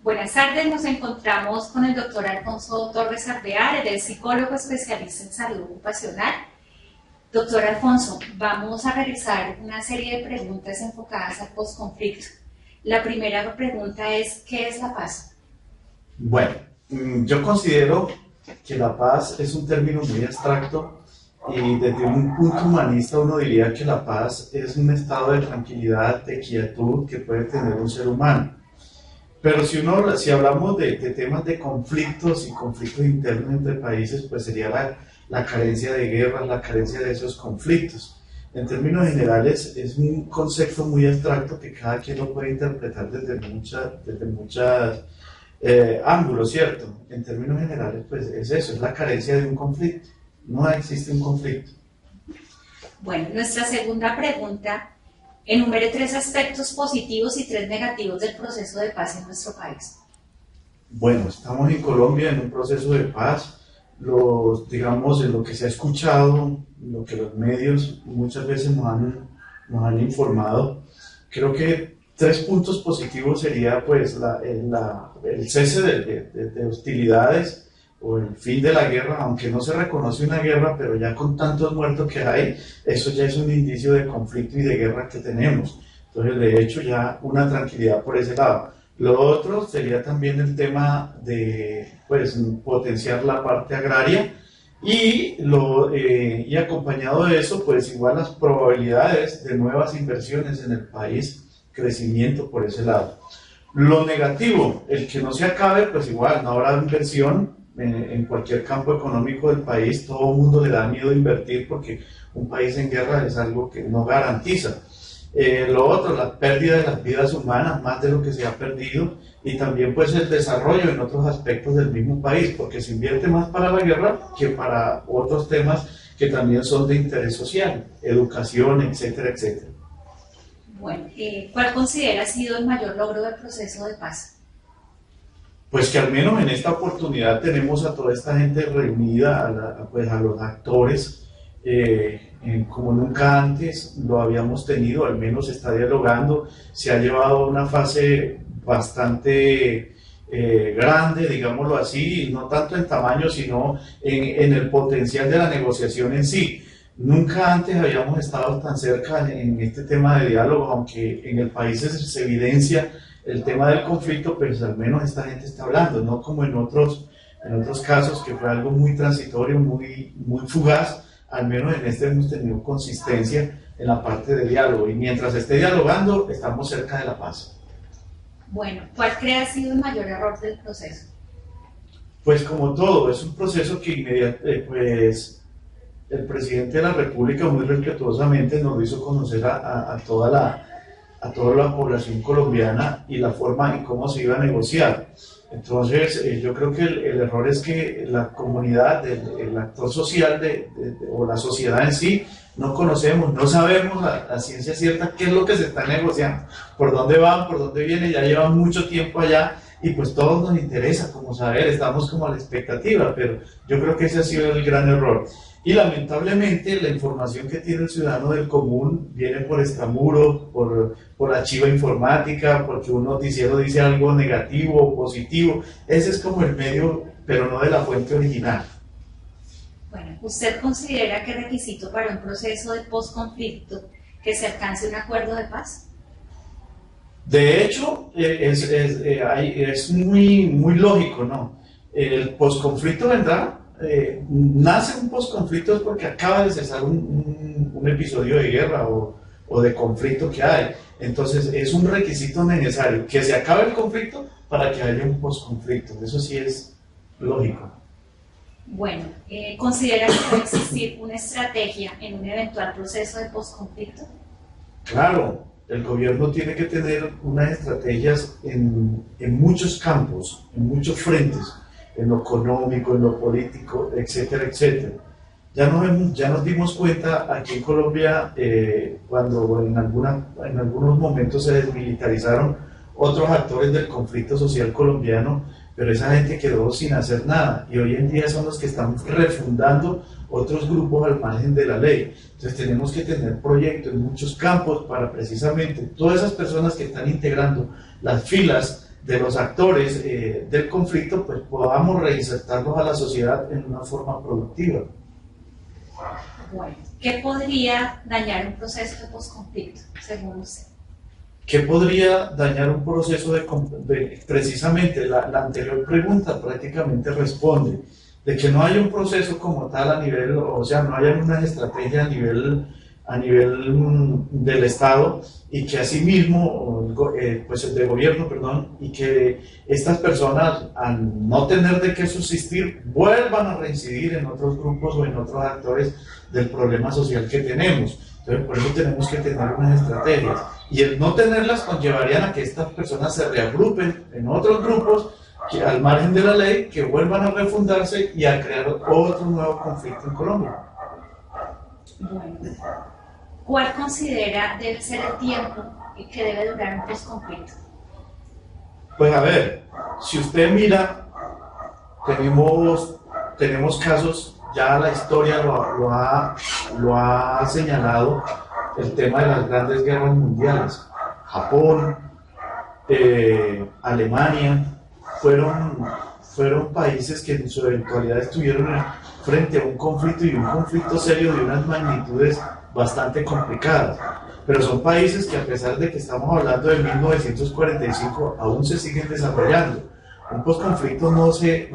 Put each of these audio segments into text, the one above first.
Buenas tardes, nos encontramos con el doctor Alfonso Torres Arbear, él es psicólogo especialista en salud ocupacional. Doctor Alfonso, vamos a realizar una serie de preguntas enfocadas al posconflicto. La primera pregunta es, ¿qué es la paz? Bueno, yo considero que la paz es un término muy abstracto y desde un punto humanista uno diría que la paz es un estado de tranquilidad, de quietud que puede tener un ser humano. Pero si hablamos de temas de conflictos y conflictos internos entre países, pues sería la carencia de guerras, la carencia de esos conflictos. En términos generales, es un concepto muy abstracto que cada quien lo puede interpretar desde muchos ángulos, ¿cierto? En términos generales, pues es eso, es la carencia de un conflicto. No existe un conflicto. Bueno, nuestra segunda pregunta, enumere 3 aspectos positivos y 3 negativos del proceso de paz en nuestro país. Bueno, estamos en Colombia en un proceso de paz. Digamos, en lo que se ha escuchado, lo que los medios muchas veces nos han informado, creo que 3 puntos positivos sería pues el cese de hostilidades o el fin de la guerra, aunque no se reconoce una guerra, pero ya con tantos muertos que hay, eso ya es un indicio de conflicto y de guerra que tenemos. Entonces, de hecho, ya una tranquilidad por ese lado. Lo otro sería también el tema de pues, potenciar la parte agraria y acompañado de eso, pues igual las probabilidades de nuevas inversiones en el país, crecimiento por ese lado. Lo negativo, el que no se acabe, pues igual no habrá inversión en cualquier campo económico del país, todo el mundo le da miedo invertir porque un país en guerra es algo que no garantiza. Lo otro, la pérdida de las vidas humanas, más de lo que se ha perdido, y también pues el desarrollo en otros aspectos del mismo país, porque se invierte más para la guerra que para otros temas que también son de interés social, educación, etcétera, etcétera. Bueno, ¿cuál considera ha sido el mayor logro del proceso de paz? Pues que al menos en esta oportunidad tenemos a toda esta gente reunida, a los actores, como nunca antes lo habíamos tenido, al menos se está dialogando, se ha llevado a una fase bastante grande, digámoslo así, no tanto en tamaño, sino en el potencial de la negociación en sí. Nunca antes habíamos estado tan cerca en este tema de diálogo, aunque en el país se evidencia el tema del conflicto, pues al menos esta gente está hablando, no como en otros casos que fue algo muy transitorio, muy fugaz. Al menos en este hemos tenido consistencia en la parte de diálogo y mientras esté dialogando estamos cerca de la paz. Bueno, ¿cuál cree ha sido el mayor error del proceso? Pues como todo, es un proceso que pues el presidente de la República muy respetuosamente nos lo hizo conocer a toda la población colombiana y la forma en cómo se iba a negociar. Entonces, yo creo que el error es que la comunidad, el actor social o la sociedad en sí, no conocemos, no sabemos a ciencia cierta qué es lo que se está negociando, por dónde van, por dónde vienen, ya llevan mucho tiempo allá y pues todos nos interesa como saber, estamos como a la expectativa, pero yo creo que ese ha sido el gran error. Y lamentablemente la información que tiene el ciudadano del común viene por extramuro, por archivo informática, porque un noticiero dice algo negativo o positivo. Ese es como el medio, pero no de la fuente original. Bueno, ¿usted considera que es requisito para un proceso de posconflicto que se alcance un acuerdo de paz? De hecho, es muy lógico, ¿no? El posconflicto vendrá. Nace un posconflicto porque acaba de cesar un episodio de guerra o de conflicto que hay. Entonces es un requisito necesario que se acabe el conflicto para que haya un posconflicto. Eso sí es lógico. Bueno, ¿considera que puede existir una estrategia en un eventual proceso de posconflicto? Claro, el gobierno tiene que tener unas estrategias en muchos campos, en muchos frentes, en lo económico, en lo político, etcétera, etcétera. Ya nos dimos cuenta aquí en Colombia, cuando en algunos momentos se desmilitarizaron otros actores del conflicto social colombiano, pero esa gente quedó sin hacer nada y hoy en día son los que están refundando otros grupos al margen de la ley. Entonces tenemos que tener proyectos en muchos campos para precisamente todas esas personas que están integrando las filas de los actores del conflicto, pues podamos reinsertarlos a la sociedad en una forma productiva. Bueno, ¿qué podría dañar un proceso de posconflicto, según usted? ¿Qué podría dañar un proceso precisamente la anterior pregunta prácticamente responde, de que no hay un proceso como tal a nivel, o sea, no hay una estrategia a nivel del Estado, y que asimismo, pues el de gobierno, perdón, y que estas personas, al no tener de qué subsistir, vuelvan a reincidir en otros grupos o en otros actores del problema social que tenemos. Entonces, por eso tenemos que tener unas estrategias, y el no tenerlas conllevarían a que estas personas se reagrupen en otros grupos que, al margen de la ley, que vuelvan a refundarse y a crear otro nuevo conflicto en Colombia. Bueno, ¿cuál considera debe ser el tiempo que debe durar un posconflicto? Pues a ver, si usted mira, tenemos casos, ya la historia lo ha señalado, el tema de las grandes guerras mundiales. Japón, Alemania, fueron países que en su eventualidad estuvieron frente a un conflicto, y un conflicto serio de unas magnitudes bastante complicadas. Pero son países que, a pesar de que estamos hablando de 1945, aún se siguen desarrollando. Un posconflicto no se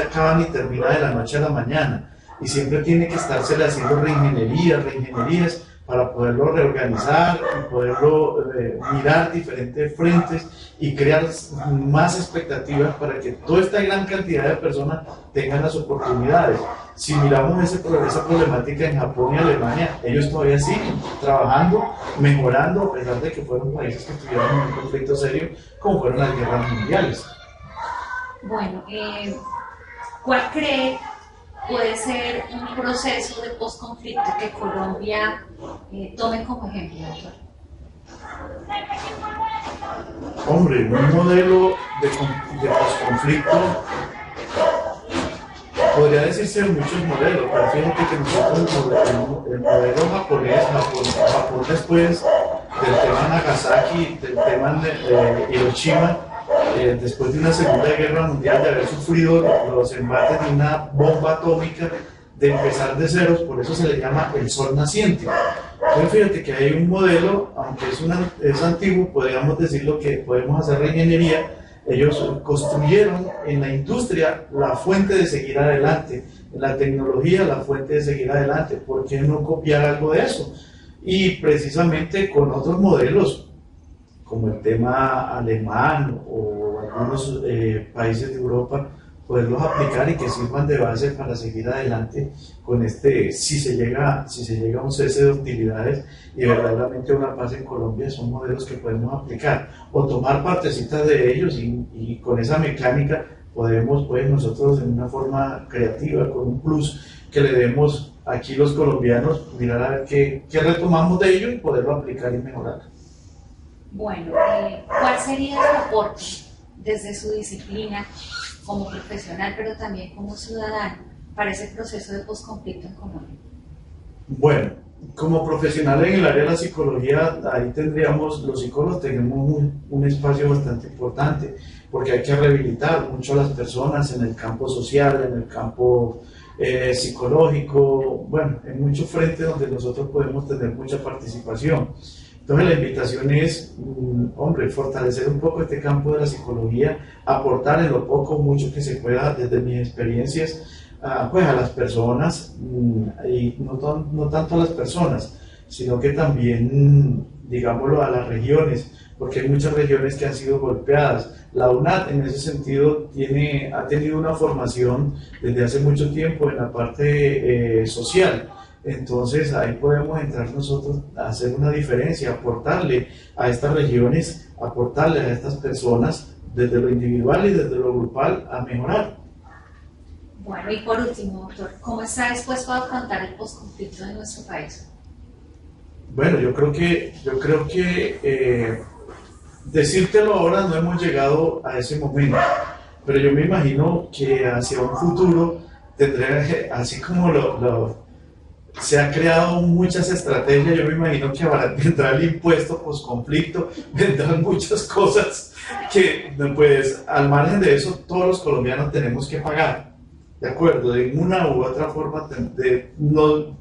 acaba ni termina de la noche a la mañana, y siempre tiene que estársele haciendo reingenierías para poderlo reorganizar y poderlo mirar diferentes frentes y crear más expectativas para que toda esta gran cantidad de personas tengan las oportunidades. Si miramos esa problemática en Japón y Alemania, ellos todavía siguen trabajando, mejorando, a pesar de que fueron países que tuvieron un conflicto serio, como fueron las guerras mundiales. Bueno, ¿cuál cree puede ser un proceso de posconflicto que Colombia tome como ejemplo, doctor? Hombre, un modelo de posconflicto podría decirse muchos modelos, pero fíjate que nosotros el modelo japonés, Japón después del tema Nagasaki, del tema de Hiroshima, después de una Segunda Guerra Mundial, de haber sufrido los embates de una bomba atómica, de empezar de ceros, por eso se le llama el sol naciente. Entonces fíjate que hay un modelo, aunque es antiguo, podríamos decirlo que podemos hacer reingeniería. Ellos construyeron en la industria la fuente de seguir adelante, en la tecnología la fuente de seguir adelante. ¿Por qué no copiar algo de eso? Y precisamente con otros modelos, como el tema alemán o algunos países de Europa, poderlos aplicar y que sirvan de base para seguir adelante con si se llega a un cese de hostilidades y verdaderamente una paz en Colombia. Son modelos que podemos aplicar o tomar partecitas de ellos, y con esa mecánica podemos, pues, nosotros en una forma creativa, con un plus que le demos aquí los colombianos, mirar a ver qué retomamos de ello y poderlo aplicar y mejorar. Bueno, ¿cuál sería su aporte desde su disciplina como profesional, pero también como ciudadano, para ese proceso de posconflicto en Colombia? Bueno, como profesional en el área de la psicología, ahí los psicólogos tenemos un espacio bastante importante, porque hay que rehabilitar mucho a las personas en el campo social, en el campo psicológico, bueno, en muchos frentes donde nosotros podemos tener mucha participación. Entonces la invitación es, hombre, fortalecer un poco este campo de la psicología, aportar en lo poco o mucho que se pueda desde mis experiencias, pues a las personas, y no tanto a las personas, sino que también, digámoslo, a las regiones, porque hay muchas regiones que han sido golpeadas. La UNAD en ese sentido ha tenido una formación desde hace mucho tiempo en la parte social. Entonces ahí podemos entrar nosotros a hacer una diferencia, aportarle a estas regiones, aportarle a estas personas desde lo individual y desde lo grupal a mejorar. Bueno, y por último, doctor, ¿cómo está dispuesto a afrontar el posconflicto de nuestro país? Bueno, yo creo que decírtelo ahora, no hemos llegado a ese momento, pero yo me imagino que hacia un futuro tendré, así como se ha creado muchas estrategias. Yo me imagino que ahora vendrá el impuesto post-conflicto, vendrán muchas cosas que, pues, al margen de eso, todos los colombianos tenemos que pagar. De acuerdo, de una u otra forma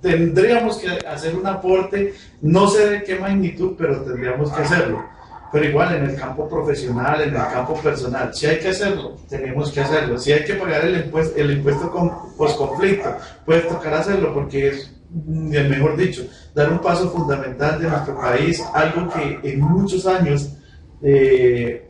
tendríamos que hacer un aporte, no sé de qué magnitud, pero tendríamos que hacerlo. Pero igual en el campo profesional, en el campo personal, si hay que hacerlo, tenemos que hacerlo. Si hay que pagar el impuesto post-conflicto, pues tocar hacerlo porque es, mejor dicho, dar un paso fundamental de nuestro país, algo que en muchos años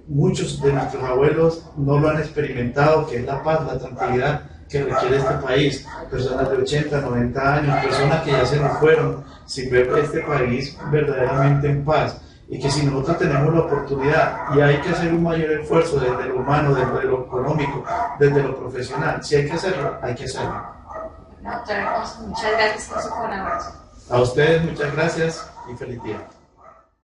muchos de nuestros abuelos no lo han experimentado, que es la paz, la tranquilidad que requiere este país. Personas de 80, 90 años, personas que ya se nos fueron sin ver este país verdaderamente en paz. Y que si nosotros tenemos la oportunidad y hay que hacer un mayor esfuerzo desde lo humano, desde lo económico, desde lo profesional, si hay que hacerlo, hay que hacerlo. Doctor Alfonso, muchas gracias por su colaboración. A ustedes muchas gracias y feliz día.